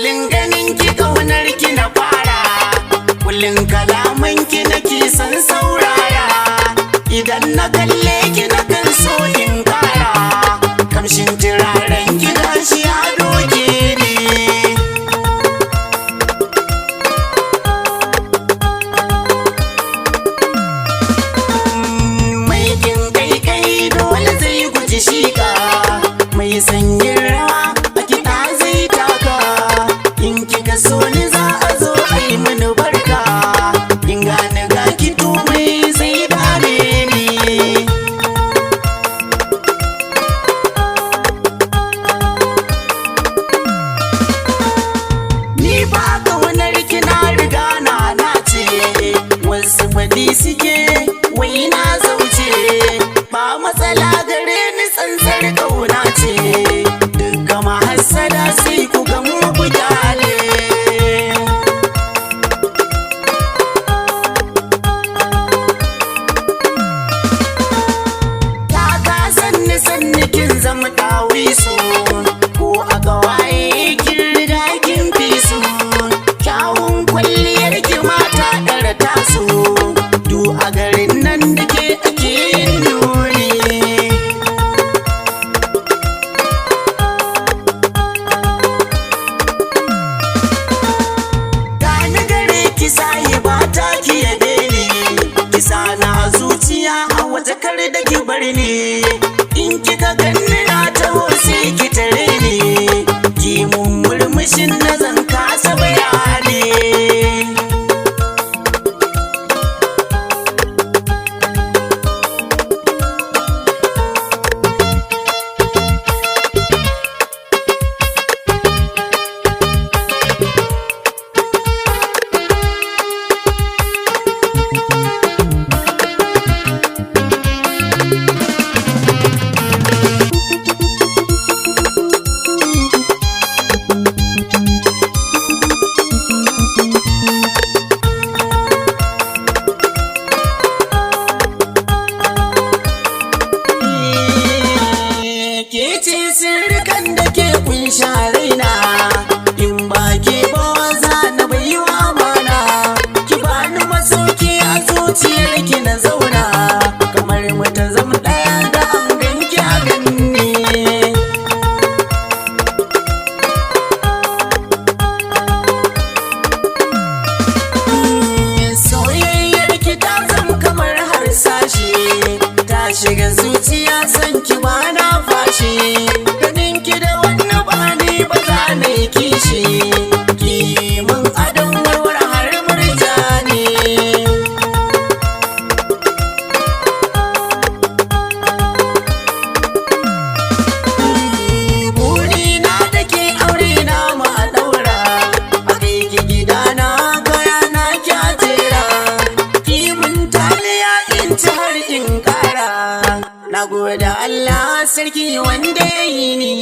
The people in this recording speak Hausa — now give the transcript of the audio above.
halin ganin ki kaunar ki na fara, kullum kalaman ki nake son saurara, idan na kalle ki na kan so in kara, kamshin turaren ki gashi ya doke ni. Mai kin kai kai dole zai guji shika, mai sanyin rawa a kiɗa zai taka, in kika so ni za a zo a yi mini barka, in gane ga ki to mai zai dame ni. Ni ba kaunar ki na riga na nace, wasu faɗi suke wai na zauce, ba matsala gare ni tsantsar kauna ce, duka mahassada sai ku gamu ku kyale. Ta ka sanni sanni kin zama dawisu, ko a gawaye kin riga kin fi su, kyawun kwalliyar ki mata ɗara tasu, du a garin nan da ke ake yin nuni. Gani gare ki sahiba ta ki yabe ni, kisa na zuciya a wata kar da ki bar ni, in kika ganni na taho sai ki tare ni, ki mun murmushin na zan kasa bayani. Ke ce sirrikan da ke kunsha raina, in ba ke ba za na bai wa amana, ki bani masauki a zuciyar ki na zauna, kamar mata zama ɗaya da an ganki a ganni. Soyayyar ki ta zama kamar harsashi, ta shiga zuciya san ki ba na fashi, ganin ki da wani bani ba za na yi kishi, ki mun adon warware har murjani. Burina da ke aure na ma daura, a kai ki gidana kaya na kyatera, ki mun taliya in ci har in kara, na gode Allah sarki wanda ya yi ni.